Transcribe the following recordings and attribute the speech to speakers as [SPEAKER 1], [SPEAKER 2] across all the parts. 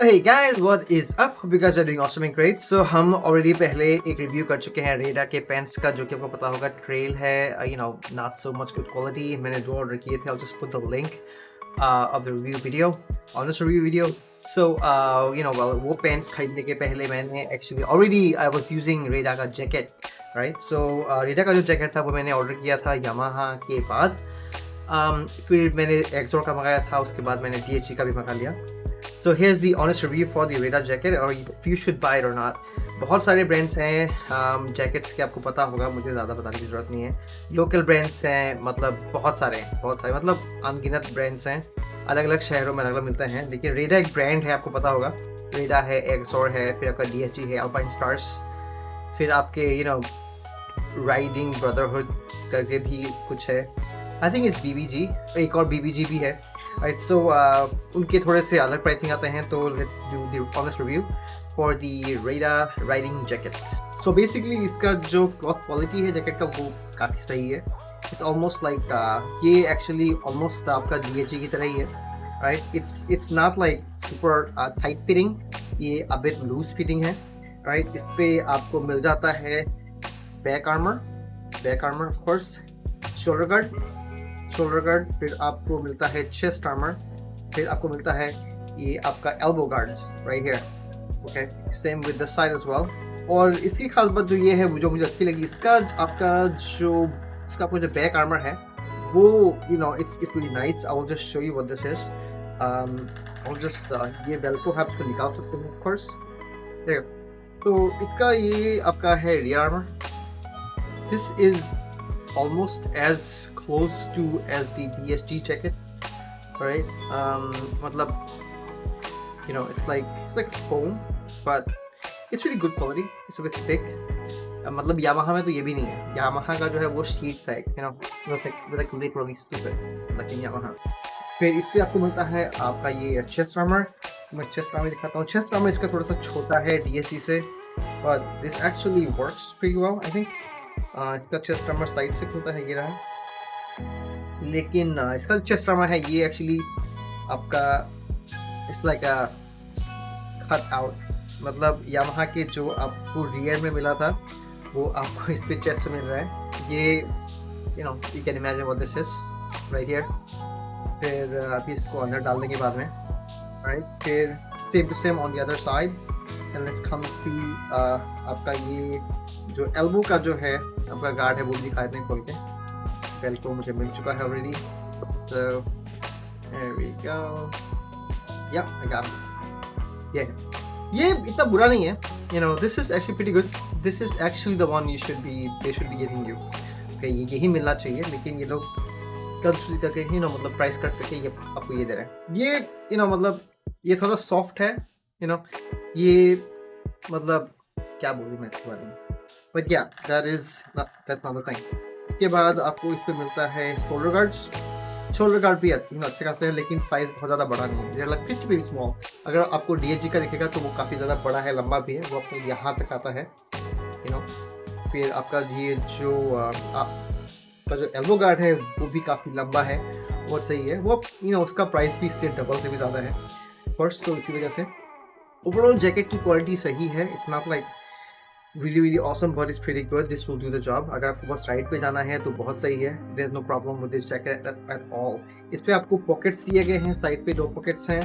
[SPEAKER 1] Hey guys, what is up? Hope you guys are doing awesome and great. So हम already पहले एक review कर चुके हैं रेडा के पेंट्स का, जो कि आपको पता होगा ट्रेल है, not so much good quality. मैंने जो ऑर्डर किए थे, I'll just put the link of the review video on this review video. So well, वो पेंट्स खरीदने के पहले मैंने actually already I was using रेडा का जैकेट, right? So रेडा का जो जैकेट था वो मैंने ऑर्डर किया था यामाहा के बाद, फिर मैंने एक्सोर का मंगाया था, उसके बाद मैंने DHG का भी मंगा लिया. So here's the honest review for the Reda jacket, or if you should buy it or not. बहुत सारे ब्रांड्स हैं जैकेट्स के, आपको पता होगा, मुझे ज़्यादा बताने की ज़रूरत नहीं है. लोकल ब्रांड्स हैं, मतलब बहुत सारे मतलब अनगिनत ब्रांड्स हैं, अलग अलग शहरों में अलग अलग मिलते हैं. लेकिन रेडा एक ब्रांड है, आपको पता होगा. रेडा है, एक्सोर है, फिर आपका DHG है, अल्पाइन स्टार्स, फिर आपके राइडिंग ब्रदरहुड करके भी कुछ है. आई थिंक इट्स BBG, एक और BBG भी है. Right, so उनके थोड़े से अलग प्राइसिंग आते हैं. तो let's do the honest review for the Reda riding jacket. So basically इसका जो क्लॉथ क्वालिटी है जैकेट का वो काफ़ी सही है. It's almost like ये actually almost आपका DHG की तरह ही है. Right, it's not like super tight fitting, ये a bit loose fitting है. Right, इस पे आपको मिल जाता है back armour of course, shoulder guard, फिर आपको मिलता है चेस्ट आर्मर, फिर आपको मिलता है ये आपका elbow guards right here. Okay, same with the side as well. और इसकी खास बात जो ये है, जो मुझे अच्छी लगी, इसका आपको जो बैक आर्मर है वो it's really nice. I will just show you what this is. I will just ये वेल्क्रो है, इसको निकाल सकते हैं ऑफ कोर्स. तो इसका ये आपका है rear armour. This is almost as close to as the DHG jacket, right? मतलब it's like foam, but it's really good quality. It's a bit thick. मतलब यामाहा में तो ये भी नहीं है. यामाहा का जो है वो शीट था, like literally stupid, लेकिन यामाहा. फिर इस पे आपको मिलता है आपका ये चेस्ट आर्मर. मैं चेस्ट आर्मर दिखाता हूँ. चेस्ट आर्मर इसका थोड़ा सा छोटा है DHG से, but this actually works pretty well, I think. इसका चेस्ट आर्मर साइड से खुलता है, ये रहा. लेकिन इसका चेस्ट आर्मर है ये एक्चुअली आपका it's like a cut out. मतलब यामाहा के जो आपको रियर में मिला था वो आपको इस पे चेस्ट में मिल रहा है. ये you can imagine what this is right here. फिर अभी इसको अंदर डालने के बाद में राइट, फिर same to same on the other side. And let's come to आपका ये जो एल्बो का जो है आपका गार्ड है वो भी दिखा देते हैं खोल के. वेल्क्रो मुझे मिल चुका है already. So there we go. Yeah, I got it. Yeah, ये इतना बुरा नहीं है. This is actually pretty good. This is actually the one they should be giving you. Okay, यही मिलना चाहिए, लेकिन ये लोग कंसिडर करके मतलब प्राइस कट करके ये आपको ये दे रहे हैं. ये मतलब ये थोड़ा सॉफ्ट है. ये मतलब क्या बोलूँ मैं इसके बारे में. But yeah, that's not the thing. इसके बाद आपको इस पे मिलता है शोल्डर गार्ड भी अच्छे खासे है, लेकिन साइज बहुत ज़्यादा बड़ा नहीं है. like pretty small. अगर आपको DHG का दिखेगा तो वो काफ़ी ज़्यादा बड़ा है, लंबा भी है, वो आपको यहाँ तक आता है. फिर आपका ये जो आपका जो एल्बो गार्ड है वो भी काफ़ी लंबा है और सही है. वो उसका प्राइस भी इससे डबल से भी ज़्यादा है फर्स्ट. तो इसी वजह से ओवरऑल जैकेट की क्वालिटी सही है. It's not like really awesome, but it's pretty good. This will do the job. अगर आपको बस राइड पे जाना है तो बहुत सही है. There's no problem with this jacket at all. इस पे आपको पॉकेट्स दिए गए हैं. साइड पे 2 पॉकेट्स हैं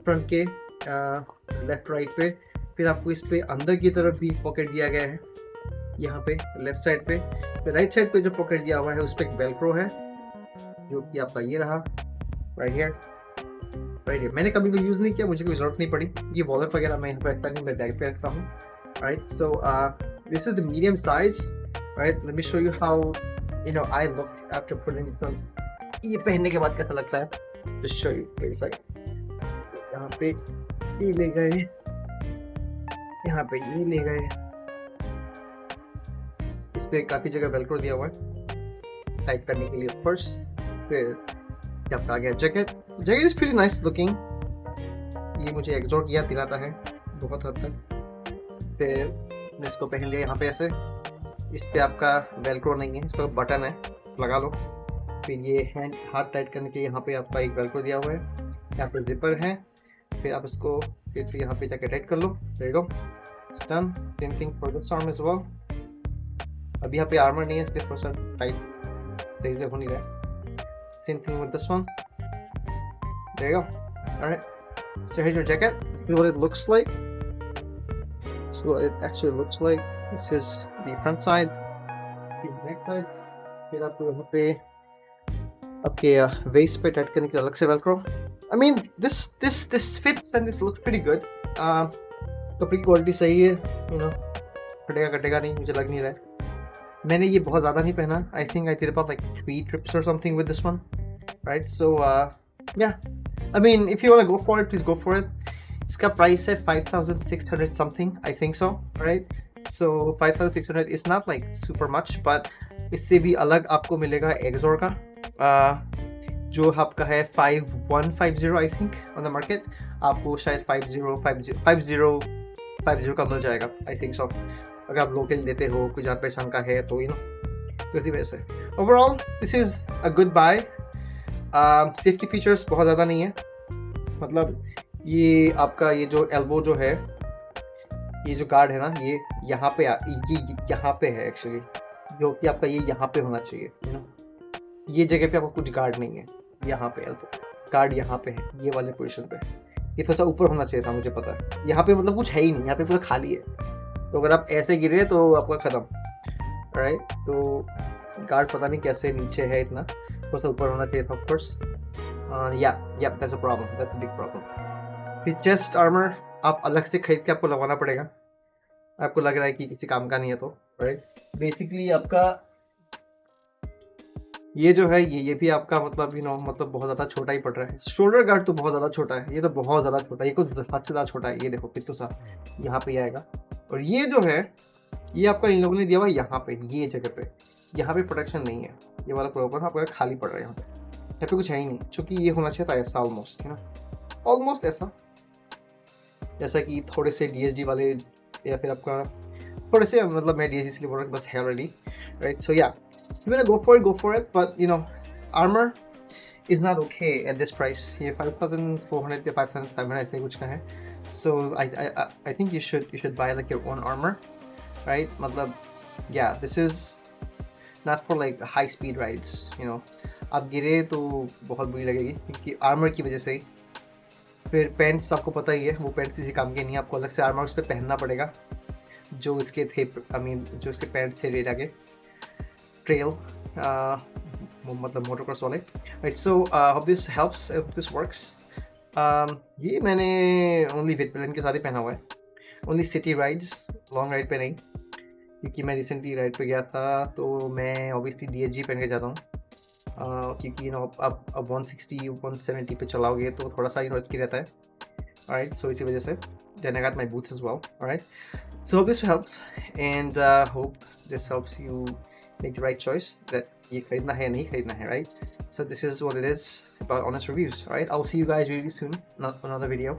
[SPEAKER 1] फ्रंट के, लेफ्ट राइट पे. फिर आपको इस पे अंदर की तरफ भी पॉकेट दिया गया है, यहाँ पे लेफ्ट साइड पे. फिर राइट साइड पे जो पॉकेट दिया हुआ है उस पर एक वेल्क्रो है, जो कि आपका ये रहा राइट हियर. मैंने कभी कोई यूज़ नहीं किया, मुझे कोई ज़रूरत नहीं पड़ी. ये वॉलेट वगैरह मैं यहाँ पे रखता नहीं, मैं बैग पे रखता हूँ. Right, so this is the medium size. Right, let me show you how I look after putting it on. ये पहनने के बाद कैसा लगता है, just show you. Wait a second. यहाँ पे ये ले गए, यहाँ पे ये ले गए. इस पे काफ़ी जगह वेल्क्रो दिया हुआ है टाइट करने के लिए of course. फिर आपका आ गया jacket. Is pretty nice looking. ये मुझे एक्सोर किया दिलाता है बहुत हद तक. फिर मैं इसको पहन लिया यहाँ पे ऐसे. इस पे आपका वेल्क्रो नहीं है, इस पर बटन है, लगा लो. फिर ये हाथ टाइट करने के यहाँ पे आपका एक वेल्क्रो दिया हुआ है. यहाँ पे जिपर है. फिर आप इसको फिर से यहाँ पे जाके टाइट कर लो. There you go. It's done. Same thing for this arm as well. अभी यहाँ पे आर्मर नहीं है इसलिए थोड़ा सा टाइट सही से हो नहीं रहा. Same thing with this one. There you go. Alright. So here's your jacket. This is what it looks like. This is what it actually looks like. This is the front side. The back side. फिर आपको यहाँ पे आपके waist पे tight करने के लिए अलग से velcro. I mean, this fits and this looks pretty good. कपड़े की क्वालिटी सही है, you know, कटेगा नहीं, मुझे लग नहीं रहा है. मैंने ये बहुत ज़्यादा नहीं पहना. I think I did about like 3 trips or something with this one, right? So yeah, I mean, if you want to go for it, please go for it. इसका प्राइस है 5,600 something, I think so, right? So 5,600 is not like super much, but इससे भी अलग आपको मिलेगा Exor का, जो आपका है 5150 I think on the market. आपको शायद 5050 का मिल जाएगा, आई थिंक सो. अगर आप लोकल लेते हो, कोई जान पहचान का है तो, यू नो, तो इसी वजह से overall this is a good buy. Safety features बहुत ज़्यादा नहीं है. मतलब ये आपका ये जो एल्बो जो है, ये जो गार्ड है ना, ये यहाँ पे यहाँ पे है एक्चुअली, जो कि आपका ये यहाँ पे होना चाहिए, यू नो. ये जगह पे आपको कुछ गार्ड नहीं है. यहाँ पे एल्बो गार्ड यहाँ पे है, ये वाले पोजीशन पे. ये थोड़ा सा ऊपर होना चाहिए था, मुझे पता है. यहाँ पे मतलब कुछ है ही नहीं, यहाँ पे पूरा खाली है. तो अगर आप ऐसे गिरे तो आपका ख़त्म, राइट. तो गार्ड पता नहीं कैसे नीचे है, इतना थोड़ा सा ऊपर होना चाहिए था, ऑफ कोर्स. या that's a problem, that's a big problem. फिर चेस्ट आर्मर आप अलग से खरीद के आपको लगवाना पड़ेगा. आपको लग रहा है कि किसी काम का नहीं है तो, राइट. बेसिकली आपका ये जो है, ये भी आपका मतलब, यू नो, मतलब बहुत ज़्यादा छोटा ही पड़ रहा है. शोल्डर गार्ड तो बहुत ज़्यादा छोटा है, ये तो बहुत ज़्यादा छोटा है, ये कुछ हद से ज़्यादा छोटा है. ये देखो कितना सा यहाँ पे आएगा. और ये जो है, ये आपका इन लोगों ने दिया हुआ यहाँ पे, ये जगह पे, यहाँ पे प्रोटेक्शन नहीं है. ये वाला प्रॉपर आपका खाली पड़ रहा है यहाँ पे कुछ है ही नहीं. चूँकि ये होना चाहिए था ऐसा ऑलमोस्ट, है ना, ऑलमोस्ट ऐसा, जैसा कि थोड़े से DSG वाले, या फिर आपका थोड़े से, मतलब मैं DSG इसलिए बोल रहा हूँ बस है ऑलरेडी, राइट. सो या, you wanna go for it, but you know, armor is not okay at this price. ये 5,400 या 5,500 ऐसे कुछ का है. So I think you should buy like your own armor, right? मतलब yeah, this is not for like high speed rides, you know. आप गिरे तो बहुत बुरी लगेगी, क्योंकि आर्मर की वजह से. फिर पैंट्स आपको पता ही है, वो पैंट किसी काम के नहीं है. आपको अलग से आर्मर उस पर पहनना पड़ेगा, जो इसके थे, I mean, जो इसके पैंट्स थे रेड आगे ट्रेल, मतलब मोटोक्रॉस वाले, right. So hope this helps, hope this works. ये मैंने ओनली विद प्लान के साथ ही पहना हुआ है. Only city rides, long ride पे नहीं, क्योंकि मैं रिसेंटली राइड पे गया था तो मैं ऑब्वियसली DSG पहन के जाता हूँ, क्योंकि यू नो आप 160 170 पे चलाओगे तो थोड़ा सा रिस्की रहता है, राइट. सो इसी वजह से then I got my boots as well, alright. So hope this helps, and hope this helps you make the right choice that ये खरीदना है या नहीं खरीदना है, right? So this is what it is about honest reviews, alright? I'll see you guys really soon, not another video.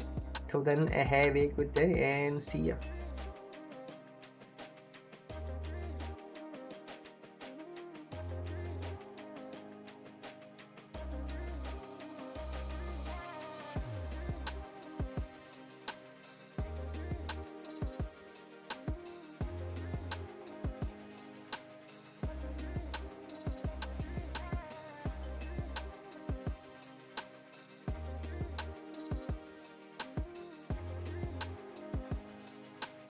[SPEAKER 1] Till then, have a good day and see ya.